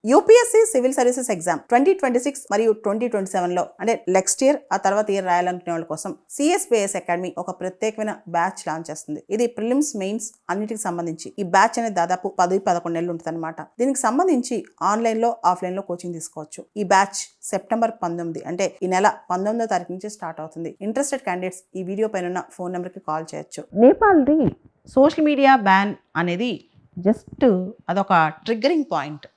UPSC civil services exam 2026 మరియు 2027లో అంటే next year ఆ తర్వాత ఇయర్ రాయాలనుకునే వాళ్ళ కోసం సిఎస్పిఎస్ అకాడమీ ఒక ప్రత్యేకమైన బ్యాచ్ లాంచ్ చేస్తుంది. ఇది ప్రిలిమ్స్ మెయిన్స్ అన్నిటికి సంబంధించి ఈ బ్యాచ్ అనేది దాదాపు 10-11 నెలలు ఉంటుంది అనమాట. దీనికి సంబంధించి ఆన్లైన్లో ఆఫ్లైన్లో కోచింగ్ తీసుకోవచ్చు. ఈ బ్యాచ్ సెప్టెంబర్ 19 అంటే ఈ నెల 19వ తారీఖు నుంచి స్టార్ట్ అవుతుంది. ఇంట్రెస్టెడ్ క్యాండిడేట్స్ ఈ వీడియో పైన ఉన్న ఫోన్ నెంబర్కి కాల్ చేయొచ్చు. నేపాల్ది సోషల్ మీడియా బ్యాన్ అనేది జస్ట్ అదొక ట్రిగ్గరింగ్ పాయింట్.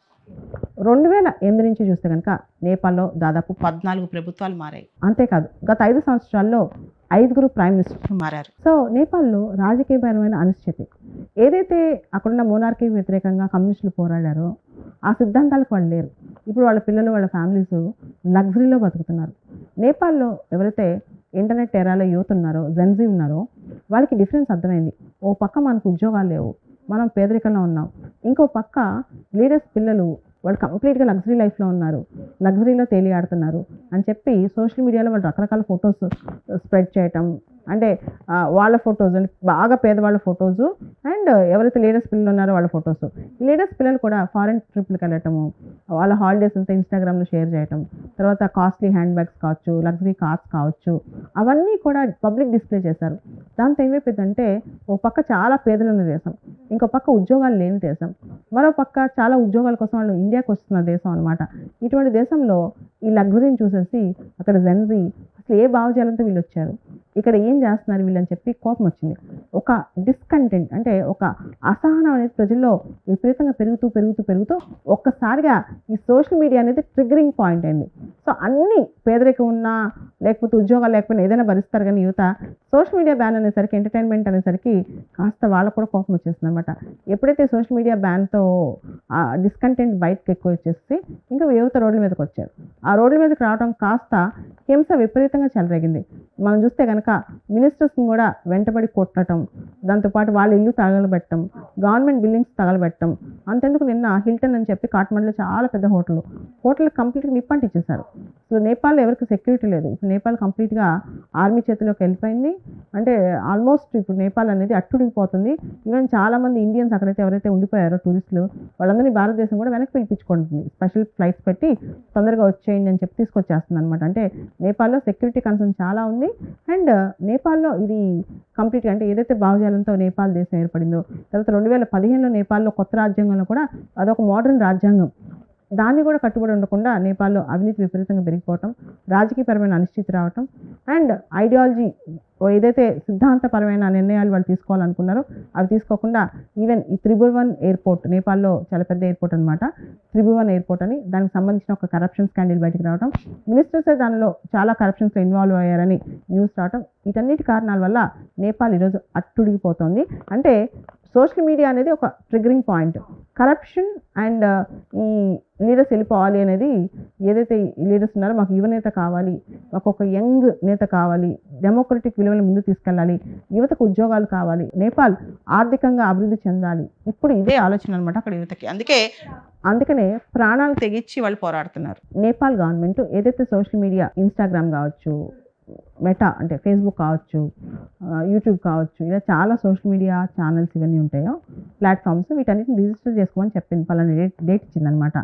2008 నుంచి చూస్తే కనుక నేపాల్లో దాదాపు 14 ప్రభుత్వాలు మారాయి. అంతేకాదు గత 5 సంవత్సరాల్లో 5 ప్రైమ్ మినిస్టర్స్ మారారు. సో నేపాల్లో రాజకీయపరమైన అనిశ్చితి ఏదైతే అక్కడున్న మోనార్కీ వ్యతిరేకంగా కమ్యూనిస్టులు పోరాడారో ఆ సిద్ధాంతాలకు వాళ్ళు లేరు. ఇప్పుడు వాళ్ళ పిల్లలు వాళ్ళ ఫ్యామిలీస్ లగ్జరీలో బతుకుతున్నారు. నేపాల్లో ఎవరైతే ఇంటర్నెట్ ఎరాలో యూత్ ఉన్నారో జెన్జీ ఉన్నారో వాళ్ళకి డిఫరెన్స్ అర్థమైంది. ఓ పక్క మనకు ఉద్యోగాలు లేవు, మనం పేదరికంలో ఉన్నాం, ఇంకో పక్క లీడర్స్ పిల్లలు వాళ్ళు కంప్లీట్గా లగ్జరీ లైఫ్లో ఉన్నారు, లగ్జరీలో తేలియాడుతున్నారు అని చెప్పి సోషల్ మీడియాలో వాళ్ళు రకరకాల ఫొటోస్ స్ప్రెడ్ చేయటం, అంటే వాళ్ళ ఫొటోస్ అంటే బాగా పేదవాళ్ళ ఫొటోస్ అండ్ ఎవరైతే లీడర్స్ పిల్లలు ఉన్నారో వాళ్ళ ఫొటోస్. ఈ లీడర్స్ పిల్లలు కూడా ఫారెన్ ట్రిప్లకు వెళ్ళటము, వాళ్ళ హాలిడేస్ అంతా ఇన్స్టాగ్రామ్లో షేర్ చేయటం, తర్వాత కాస్ట్లీ హ్యాండ్ బ్యాగ్స్ కావచ్చు, లగ్జరీ కార్స్ కావచ్చు, అవన్నీ కూడా పబ్లిక్ డిస్ప్లే చేశారు. దాంతో ఏమైపోయిందంటే ఓ పక్క చాలా పేదలు ఉన్న దేశం, ఇంకో పక్క ఉద్యోగాలు లేని దేశం, మరో పక్క చాలా ఉద్యోగాల కోసం వాళ్ళు ఇండియాకి వస్తున్న దేశం అనమాట. ఇటువంటి దేశంలో ఈ లగ్జరీని చూసేసి అక్కడ జెన్జీ అసలు ఏ భావజాలంతో వీళ్ళు వచ్చారు, ఇక్కడ ఏం చేస్తున్నారు వీళ్ళని చెప్పి కోపం వచ్చింది. ఒక డిస్కంటెంట్ అంటే ఒక అసహనం అనేది ప్రజల్లో విపరీతంగా పెరుగుతూ ఒక్కసారిగా ఈ సోషల్ మీడియా అనేది ట్రిగ్గరింగ్ పాయింట్ అయింది. సో అన్ని పేదరికం ఉన్నా లేకపోతే ఉద్యోగాలు లేకపోయినా ఏదైనా భరిస్తారు, కానీ యువత సోషల్ మీడియా బ్యాన్ అనేసరికి ఎంటర్టైన్మెంట్ అనేసరికి కాస్త వాళ్ళకు కూడా కోపం వచ్చేస్తుంది అనమాట. ఎప్పుడైతే సోషల్ మీడియా బ్యాన్తో డిస్కంటెంట్ బయటకు ఎక్కువ వచ్చేసి ఇంకా యువత రోడ్ల మీదకి వచ్చారు. ఆ రోడ్ల మీదకి రావడం కాస్త హింస విపరీతంగా చెలరేగింది. మనం చూస్తే కనుక మినిస్టర్స్ని కూడా వెంటబడి కొట్టడం, దాంతోపాటు వాళ్ళ ఇల్లు తగలబెట్టడం, గవర్నమెంట్ బిల్డింగ్స్ తగలబెట్టడం. అంతెందుకు నిన్న హిల్టన్ అని చెప్పి కాఠ్మండ్లో చాలా పెద్ద హోటల్ కంప్లీట్గా నిప్పంటించేశారు. సో నేపాల్లో ఎవరికి సెక్యూరిటీ లేదు. ఇప్పుడు నేపాల్ కంప్లీట్గా ఆర్మీ చేతిలోకి వెళ్ళిపోయింది. అంటే ఆల్మోస్ట్ ఇప్పుడు నేపాల్ అనేది అట్టుడిగిపోతుంది. ఈవెన్ చాలామంది ఇండియన్స్ అక్కడైతే ఎవరైతే ఉండిపోయారో టూరిస్టులు వాళ్ళందరినీ భారతదేశం కూడా వెనక్కి పిలిపించుకుంటుంది. స్పెషల్ ఫ్లైట్స్ పెట్టి తొందరగా వచ్చేయండి అని చెప్పి తీసుకొచ్చేస్తుంది అనమాట. అంటే నేపాల్లో సెక్యూరిటీ కన్సర్న్ చాలా ఉంది. అండ్ నేపాల్లో ఇది కంప్లీట్గా అంటే ఏదైతే భావజాలంతో నేపాల్ దేశం ఏర్పడిందో, తర్వాత 2015లో నేపాల్లో కొత్త రాజ్యాంగంలో కూడా అదొక మోడర్న్ రాజ్యాంగం, దాన్ని కూడా కట్టుబడి ఉండకుండా నేపాల్లో అవినీతి విపరీతంగా పెరిగిపోవటం, రాజకీయపరమైన అనిశ్చితి రావటం అండ్ ఐడియాలజీ ఏదైతే సిద్ధాంతపరమైన నిర్ణయాలు వాళ్ళు తీసుకోవాలనుకున్నారో అవి తీసుకోకుండా ఈవెన్ ఈ త్రిభువన్ ఎయిర్పోర్ట్ నేపాల్లో చాలా పెద్ద ఎయిర్పోర్ట్ అనమాట, త్రిభువన్ ఎయిర్పోర్ట్ అని, దానికి సంబంధించిన ఒక కరప్షన్ స్కాండిల్ బయటకు రావడం, మినిస్టర్సే దానిలో చాలా కరప్షన్స్లో ఇన్వాల్వ్ అయ్యారని న్యూస్ రావడం, వీటన్నిటి కారణాల వల్ల నేపాల్ ఈరోజు అట్టుడిగిపోతుంది. అంటే సోషల్ మీడియా అనేది ఒక ట్రిగ్గరింగ్ పాయింట్. కరప్షన్ అండ్ ఈ లీడర్స్ వెళ్ళిపోవాలి అనేది, ఏదైతే లీడర్స్ ఉన్నారో మాకు యువనేత కావాలి, మాకు ఒక యంగ్ నేత కావాలి, డెమోక్రటిక్ విలువలను ముందు తీసుకెళ్ళాలి, యువతకు ఉద్యోగాలు కావాలి, నేపాల్ ఆర్థికంగా అభివృద్ధి చెందాలి, ఇప్పుడు ఇదే ఆలోచన అనమాట అక్కడ యువతకి. అందుకనే ప్రాణాలు తెగించి వాళ్ళు పోరాడుతున్నారు. నేపాల్ గవర్నమెంట్ ఏదైతే సోషల్ మీడియా ఇన్స్టాగ్రామ్ కావచ్చు, మెటా అంటే ఫేస్బుక్ కావచ్చు, యూట్యూబ్ కావచ్చు, ఇలా చాలా సోషల్ మీడియా ఛానల్స్ ఇవన్నీ ఉంటాయో ప్లాట్ఫామ్స్, వీటన్నిటిని రిజిస్టర్ చేసుకోమని చెప్పింది, పలానా డేట్ ఇచ్చిందనమాట.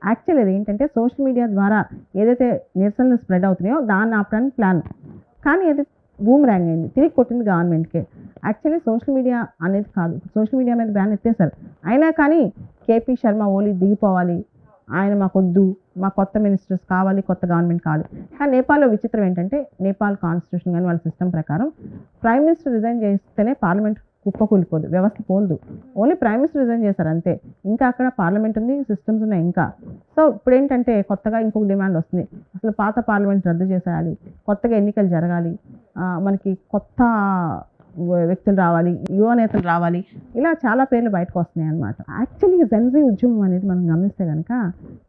యాక్చువల్ ఇది ఏంటంటే సోషల్ మీడియా ద్వారా ఏదైతే నిరసనలు స్ప్రెడ్ అవుతున్నాయో దాన్ని ఆపడానికి ప్లాన్, కానీ అది బూమ్ ర్యాంగ్ అయింది, తిరిగి కొట్టింది గవర్నమెంట్కే. యాక్చువల్లీ సోషల్ మీడియా అనేది కాదు, సోషల్ మీడియా మీద బ్యాన్ ఎత్తేసారు, అయినా కానీ కేపీ శర్మ ఓలీ దిగిపోవాలి, ఆయన మాకొద్దు, మా కొత్త మినిస్టర్స్ కావాలి, కొత్త గవర్నమెంట్ కావాలి. కానీ నేపాల్లో విచిత్రం ఏంటంటే నేపాల్ కాన్స్టిట్యూషన్ కానీ వాళ్ళ సిస్టమ్ ప్రకారం ప్రైమ్ మినిస్టర్ రిజైన్ చేస్తేనే పార్లమెంట్ కుప్పకూలిపోదు, వ్యవస్థ పోదు. ఓన్లీ ప్రైమ్ మినిస్టర్ రిజైన్ చేశారు అంతే, ఇంకా అక్కడ పార్లమెంట్ ఉంది, సిస్టమ్స్ ఉన్నాయి ఇంకా. సో ఇప్పుడు ఏంటంటే కొత్తగా ఇంకొక డిమాండ్ వస్తుంది, అసలు పాత పార్లమెంట్ రద్దు చేసేయాలి, కొత్తగా ఎన్నికలు జరగాలి, మనకి కొత్త వ్యక్తులు రావాలి, యువ నేతలు రావాలి, ఇలా చాలా పేర్లు బయటకు వస్తున్నాయి అన్నమాట. యాక్చువల్లీ జెన్జీ ఉద్యమం అనేది మనం గమనిస్తే కనుక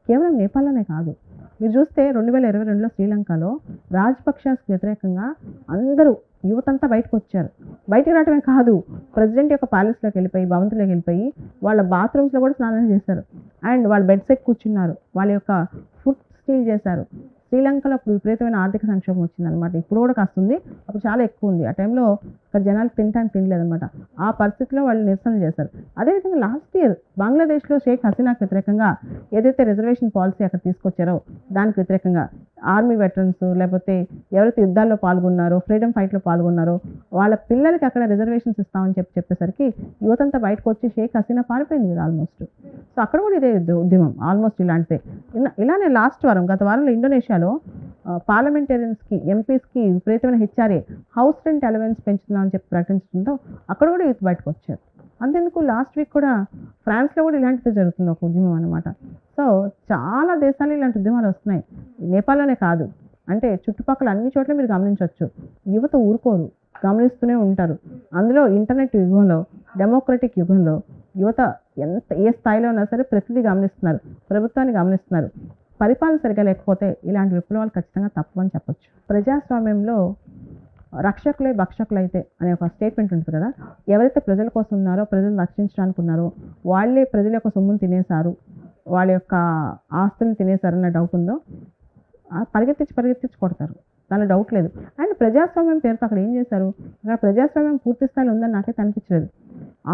కేవలం నేపాల్లోనే కాదు, మీరు చూస్తే 2022లో శ్రీలంకలో రాజపక్షకి వ్యతిరేకంగా అందరూ యువతంతా బయటకు వచ్చారు. బయటకు రావటమే కాదు, ప్రెసిడెంట్ యొక్క ప్యాలెస్లోకి వెళ్ళిపోయి, భవంతిలోకి వెళ్ళిపోయి వాళ్ళ బాత్రూమ్స్లో కూడా స్నానం చేశారు అండ్ వాళ్ళ బెడ్స్ ఎక్కి కూర్చున్నారు, వాళ్ళ యొక్క ఫుడ్ స్టీల్ చేశారు, శ్రీలంకలో అప్పుడు విపరీతమైన ఆర్థిక సంక్షోభం వచ్చిందనమాట. ఇప్పుడు కూడా కాస్తుంది, అప్పుడు చాలా ఎక్కువ ఉంది. ఆ టైంలో అక్కడ జనాలు తినడానికి తినలేదన్నమాట. ఆ పరిస్థితిలో వాళ్ళు నిరసన చేశారు. అదేవిధంగా లాస్ట్ ఇయర్ బంగ్లాదేశ్లో షేక్ హసీనాకు వ్యతిరేకంగా ఏదైతే రిజర్వేషన్ పాలసీ అక్కడ తీసుకొచ్చారో దానికి వ్యతిరేకంగా ఆర్మీ వెటరన్స్ లేకపోతే ఎవరైతే యుద్ధాల్లో పాల్గొన్నారో, ఫ్రీడమ్ ఫైట్లో పాల్గొన్నారో వాళ్ళ పిల్లలకి అక్కడ రిజర్వేషన్స్ ఇస్తామని చెప్పేసరికి యువతంతా బయటకు వచ్చి షేక్ హసీనా పారిపోయింది కదా ఆల్మోస్ట్. సో అక్కడ కూడా ఇదే ఉద్యమం ఆల్మోస్ట్ ఇలాంటిదే. ఇలానే లాస్ట్ వారం గత వారంలో ఇండోనేషియాలో పార్లమెంటేరియన్స్కి ఎంపీస్కి విపరీతమైన హెచ్ఆర్ఏ హౌస్ రెంట్ అలవెన్స్ పెంచుతున్నామని చెప్పి ప్రకటించడంతో అక్కడ కూడా యూత్ బయటకు వచ్చారు. అంతెందుకు లాస్ట్ వీక్ కూడా ఫ్రాన్స్లో కూడా ఇలాంటిదే జరుగుతుంది ఒక ఉద్యమం అనమాట. సో చాలా దేశాలు ఇలాంటి ఉద్యమాలు వస్తున్నాయి, నేపాల్లోనే కాదు. అంటే చుట్టుపక్కల అన్ని చోట్ల మీరు గమనించవచ్చు. యువత ఊరుకోరు, గమనిస్తూనే ఉంటారు. అందులో ఇంటర్నెట్ యుగంలో, డెమోక్రటిక్ యుగంలో యువత ఏ స్థాయిలో ఉన్నా సరే ప్రతిదీ గమనిస్తున్నారు, ప్రభుత్వాన్ని గమనిస్తున్నారు. పరిపాలన సరిగా లేకపోతే ఇలాంటి విప్లవాలు ఖచ్చితంగా తప్పని చెప్పొచ్చు. ప్రజాస్వామ్యంలో రక్షకులే భక్షకులైతే అనే ఒక స్టేట్మెంట్ ఉంటుంది కదా. ఎవరైతే ప్రజల కోసం ఉన్నారో, ప్రజలు రక్షించడానికి ఉన్నారో వాళ్ళే ప్రజల యొక్క సొమ్మును తినేశారు, వాళ్ళ యొక్క ఆస్తులను తినేశారన్న డౌట్ ఉందో పరిగెత్తించి కొడతారు, దానిలో డౌట్ లేదు. అండ్ ప్రజాస్వామ్యం పేరుతో అక్కడ ఏం చేశారు? అక్కడ ప్రజాస్వామ్యం పూర్తి స్థాయిలో ఉందని నాకైతే అనిపించలేదు.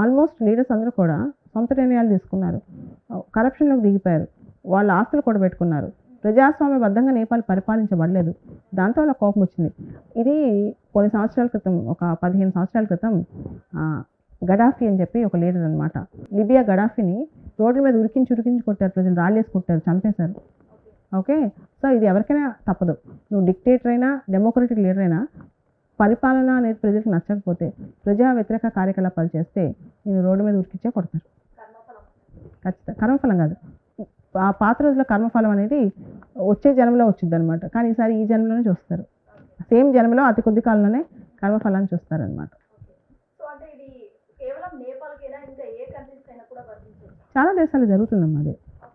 ఆల్మోస్ట్ లీడర్స్ అందరూ కూడా సొంత నిర్ణయాలు తీసుకున్నారు, కరప్షన్లోకి దిగిపోయారు, వాళ్ళ ఆస్తులు కూడా పెట్టుకున్నారు. ప్రజాస్వామ్యబద్ధంగా నేపాల్ పరిపాలించబడలేదు. దాంతో వాళ్ళ కోపం వచ్చింది. ఇది కొన్ని సంవత్సరాల క్రితం, ఒక 15 సంవత్సరాల క్రితం గడాఫీ అని చెప్పి ఒక లీడర్ అనమాట, లిబియా గడాఫీని రోడ్ల మీద ఉరికించి కొట్టారు, ప్రజలు రాళ్ళేసి కొట్టారు, చంపేశారు. ఓకే, సో ఇది ఎవరికైనా తప్పదు. నువ్వు డిక్టేటర్ అయినా, డెమోక్రటిక్ లీడర్ అయినా పరిపాలన అనేది ప్రజలకు నచ్చకపోతే, ప్రజా వ్యతిరేక కార్యకలాపాలు చేస్తే నేను రోడ్డు మీద ఉరికించే కొడతారు. ఖచ్చితంగా కర్మఫలం కాదు, ఆ పాత రోజుల కర్మఫలం అనేది వచ్చే జన్మలో వచ్చింది అనమాట. కానీ ఈసారి ఈ జన్మలోనే చూస్తారు, సేమ్ జన్మలో అతి కొద్ది కాలంలోనే కర్మఫలాన్ని చూస్తారనమాట. చాలా దేశాలు జరుగుతుందమ్మా అదే,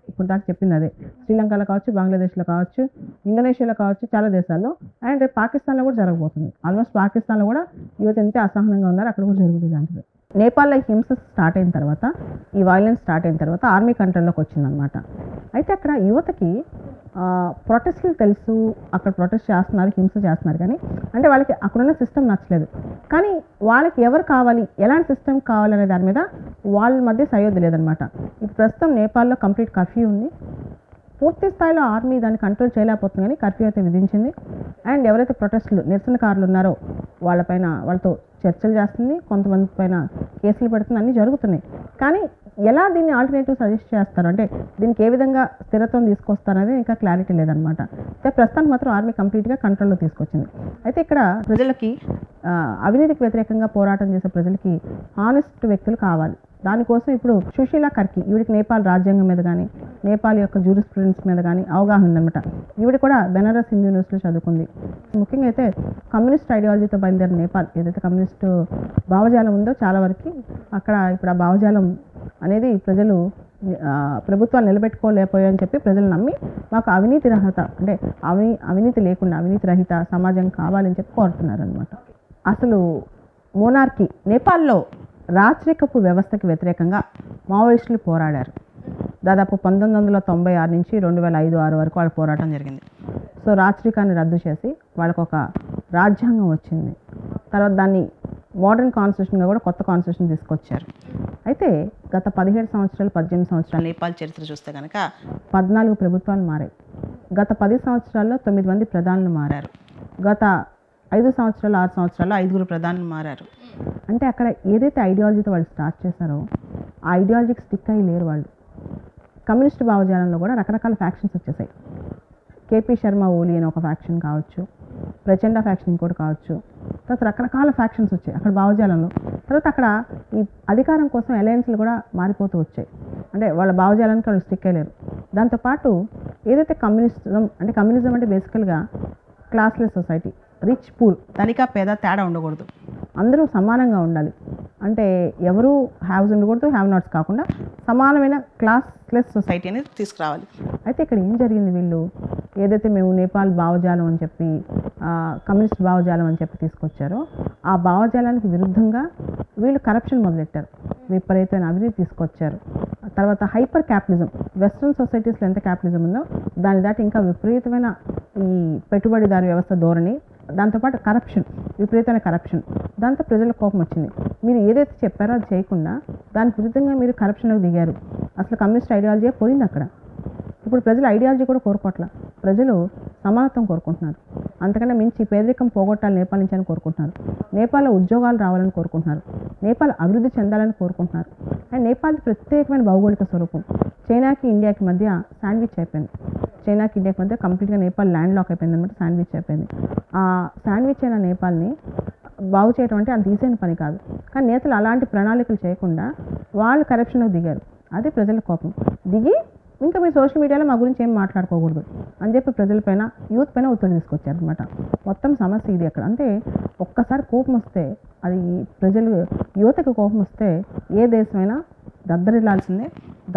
ఇప్పుడు దాకా చెప్పింది అదే. శ్రీలంకలో కావచ్చు, బంగ్లాదేశ్లో కావచ్చు, ఇండోనేషియాలో కావచ్చు, చాలా దేశాల్లో. అండ్ రేపు పాకిస్తాన్లో కూడా జరగబోతుంది. ఆల్మోస్ట్ పాకిస్తాన్లో కూడా యువత ఎంత అసహనంగా ఉన్నారు, అక్కడ కూడా జరుగుతుంది ఇలాంటిది. నేపాల్లో హింస స్టార్ట్ అయిన తర్వాత, ఈ వైలెన్స్ స్టార్ట్ అయిన తర్వాత ఆర్మీ కంట్రోల్లోకి వచ్చిందనమాట. అయితే అక్కడ యువతకి ప్రొటెస్ట్లు తెలుసు, అక్కడ ప్రొటెస్ట్ చేస్తున్నారు, హింస చేస్తున్నారు, కానీ అంటే వాళ్ళకి అక్కడున్న సిస్టమ్ నచ్చలేదు. కానీ వాళ్ళకి ఎవరు కావాలి, ఎలాంటి సిస్టమ్ కావాలనే దాని మీద వాళ్ళ మధ్య సయోధ్య లేదనమాట. ఇప్పుడు ప్రస్తుతం నేపాల్లో కంప్లీట్ కర్ఫ్యూ ఉంది. పూర్తి స్థాయిలో ఆర్మీ దాన్ని కంట్రోల్ చేయలేకపోతుంది, కానీ కర్ఫ్యూ అయితే విధించింది. అండ్ ఎవరైతే ప్రొటెస్టులు నిరసనకారులు ఉన్నారో వాళ్ళతో చర్చలు చేస్తుంది, కొంతమంది పైన కేసులు పెడుతుంది, అన్నీ జరుగుతున్నాయి. కానీ ఎలా దీన్ని ఆల్టర్నేటివ్ సజెస్ట్ చేస్తారు, అంటే దీనికి ఏ విధంగా స్థిరత్వం తీసుకొస్తారనేది ఇంకా క్లారిటీ లేదనమాట. అయితే ప్రస్తుతానికి మాత్రం ఆర్మీ కంప్లీట్గా కంట్రోల్లో తీసుకొచ్చింది. అయితే ఇక్కడ ప్రజలకి అవినీతికి వ్యతిరేకంగా పోరాటం చేసే ప్రజలకి హానెస్ట్ వ్యక్తులు కావాలి. దానికోసం ఇప్పుడు సుశీలా కర్కి, ఈవిడికి నేపాల్ రాజ్యాంగం మీద కానీ, నేపాల్ యొక్క జూరిస్ప్రుడెన్స్ మీద కానీ అవగాహన ఉందన్నమాట. ఈవిడ కూడా బెనారస్ హిందూ యూనివర్సిటీలో చదువుకుంది. ముఖ్యంగా అయితే కమ్యూనిస్ట్ ఐడియాలజీతో బయలుదేరిన నేపాల్, ఏదైతే కమ్యూనిస్టు భావజాలం ఉందో చాలా వరకు అక్కడ ఇప్పుడు ఆ భావజాలం అనేది ప్రజలు ప్రభుత్వాలు నిలబెట్టుకోలేకపోయాయని చెప్పి ప్రజలు నమ్మి మాకు అవినీతి రహిత, అంటే అవినీతి లేకుండా అవినీతి రహిత సమాజం కావాలని చెప్పి కోరుతున్నారు అనమాట. అసలు మోనార్కీ, నేపాల్లో రాచరికపు వ్యవస్థకి వ్యతిరేకంగా మావోయిస్టులు పోరాడారు. దాదాపు 1996 నుంచి 2005-06 వరకు వాళ్ళ పోరాటం జరిగింది. సో రాచరికాన్ని రద్దు చేసి వాళ్ళకు ఒక రాజ్యాంగం వచ్చింది. తర్వాత దాన్ని మోడర్న్ కాన్స్టిట్యూషన్గా కూడా కొత్త కాన్స్టిట్యూషన్ తీసుకొచ్చారు. అయితే గత 17 సంవత్సరాలు 18 సంవత్సరాలు నేపాల్ చరిత్ర చూస్తే కనుక 14 ప్రభుత్వాలు మారాయి. గత 10 సంవత్సరాల్లో 9 మంది ప్రధానులు మారారు. గత 5 సంవత్సరాలు 6 సంవత్సరాల్లో 5 ప్రధానులు మారారు. అంటే అక్కడ ఏదైతే ఐడియాలజీతో వాళ్ళు స్టార్ట్ చేశారో ఆ ఐడియాలజీకి స్టిక్ అయ్యి లేరు వాళ్ళు. కమ్యూనిస్ట్ భావజాలంలో కూడా రకరకాల ఫ్యాక్షన్స్ వచ్చేసాయి. కేపీ శర్మ ఓలీ అని ఒక ఫ్యాక్షన్ కావచ్చు, ప్రచండ ఫ్యాక్షన్ ఇంకోటి కావచ్చు, తర్వాత రకరకాల ఫ్యాక్షన్స్ వచ్చాయి అక్కడ భావజాలంలో. తర్వాత అక్కడ ఈ అధికారం కోసం అలయన్స్లు కూడా మారిపోతూ వచ్చాయి. అంటే వాళ్ళ భావజాలానికి వాళ్ళు స్టిక్ అయ్యలేరు. దాంతోపాటు ఏదైతే కమ్యూనిజం అంటే బేసికల్గా క్లాస్లెస్ సొసైటీ, రిచ్ పూర్, ధనిక పేద తేడా ఉండకూడదు, అందరూ సమానంగా ఉండాలి. అంటే ఎవరు హ్యావ్స్ ఉండకూడదు, హ్యావ్ నాట్స్ కాకుండా సమానమైన క్లాస్లెస్ సొసైటీ అనేది తీసుకురావాలి. అయితే ఇక్కడ ఏం జరిగింది, వీళ్ళు ఏదైతే మేము నేపాల్ భావజాలం అని చెప్పి కమ్యూనిస్ట్ భావజాలం అని చెప్పి తీసుకొచ్చారో ఆ భావజాలానికి విరుద్ధంగా వీళ్ళు కరప్షన్ మొదలెట్టారు, విపరీతమైన అవినీతి తీసుకొచ్చారు. తర్వాత హైపర్ క్యాపిటలిజం, వెస్ట్రన్ సొసైటీస్లో ఎంత క్యాపిటలిజం ఉందో దాని దాటి ఇంకా విపరీతమైన ఈ పెట్టుబడిదారు వ్యవస్థ ధోరణి, దాంతోపాటు కరప్షన్, విపరీతమైన కరప్షన్, దాంతో ప్రజలకు కోపం వచ్చింది. మీరు ఏదైతే చెప్పారో అది చేయకుండా దానికి విరుద్ధంగా మీరు కరప్షన్లోకి దిగారు. అసలు కమ్యూనిస్ట్ ఐడియాలజీ పోయింది అక్కడ. ఇప్పుడు ప్రజలు ఐడియాలజీ కూడా కోరుకోవట్ల, ప్రజలు సమానత్వం కోరుకుంటున్నారు. అంతకంటే మించి పేదరికం పోగొట్టాలి నేపాల్ నుంచి అని కోరుకుంటున్నారు. నేపాల్లో ఉద్యోగాలు రావాలని కోరుకుంటున్నారు. నేపాల్ అభివృద్ధి చెందాలని కోరుకుంటున్నారు. అండ్ నేపాల్ ప్రత్యేకమైన భౌగోళిక స్వరూపం. చైనాకి ఇండియాకి మధ్య శాండ్విచ్ అయిపోయింది. చైనాకి ఇండియాకి మధ్య కంప్లీట్గా నేపాల్ ల్యాండ్ లాక్ అయిపోయింది అనమాట, శాండ్విచ్ అయిపోయింది. ఆ శాండ్విచ్ అయిన నేపాల్ని బాగు చేయడం అంటే అంత ఈజీ అయిన పని కాదు. కానీ నేతలు అలాంటి ప్రణాళికలు చేయకుండా వాళ్ళు కరప్షన్లోకి దిగారు. అదే ప్రజల కోపం. దిగి ఇంకా మీరు సోషల్ మీడియాలో మా గురించి ఏం మాట్లాడుకోకూడదు అని చెప్పి ప్రజలపైన, యూత్ పైన ఒత్తిడి తీసుకొచ్చారు అనమాట. మొత్తం సమస్య ఇది అక్కడ. అంటే ఒక్కసారి కోపం వస్తే, అది ప్రజలు యువతకు కోపం వస్తే ఏ దేశమైనా దద్దరిల్లాల్సిందే,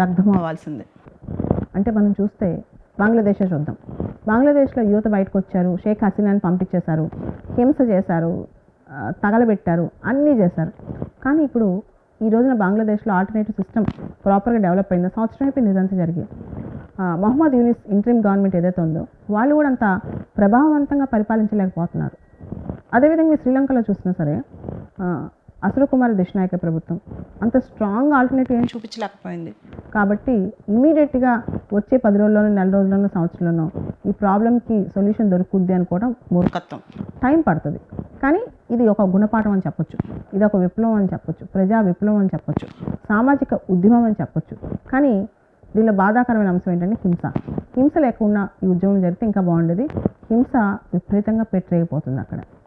దగ్ధం అవ్వాల్సిందే. అంటే మనం చూస్తే బంగ్లాదేశ్ చూద్దాం. బంగ్లాదేశ్లో యువత బయటకు వచ్చారు, షేక్ హసీనాని పంపించేశారు, హింస చేశారు, తగలబెట్టారు, అన్నీ చేశారు. కానీ ఇప్పుడు ఈ రోజున బంగ్లాదేశ్లో ఆల్టర్నేటివ్ సిస్టమ్ ప్రాపర్గా డెవలప్ అయిందో, సంవత్సరం అయిపోయింది ఇదంతా జరిగి. మొహమ్మద్ యూనిస్ ఇంటరిమ్ గవర్నమెంట్ ఏదైతే ఉందో వాళ్ళు కూడా అంత ప్రభావవంతంగా పరిపాలించలేకపోతున్నారు. అదేవిధంగా శ్రీలంకలో చూసినా సరే అసలు కుమార్ దిశనాయక ప్రభుత్వం అంత స్ట్రాంగ్ ఆల్టర్నేటివ్ ఏం చూపించలేకపోయింది. కాబట్టి ఇమీడియట్గా వచ్చే 10 రోజుల్లోనో, నెల రోజుల్లోనో, సంవత్సరంలోనో ఈ ప్రాబ్లంకి సొల్యూషన్ దొరుకుద్ది అనుకోవడం మూర్ఖత్వం. టైం పడుతుంది. కానీ ఇది ఒక గుణపాఠం అని చెప్పొచ్చు, ఇది ఒక విప్లవం అని చెప్పొచ్చు, ప్రజా విప్లవం అని చెప్పొచ్చు, సామాజిక ఉద్యమం అని చెప్పొచ్చు. కానీ దీనిలో బాధాకరమైన అంశం ఏంటంటే హింస లేకుండా ఈ ఉద్యమం జరిగితే ఇంకా బాగుండేది. హింస విపరీతంగా పెట్టరేగిపోతుంది అక్కడ.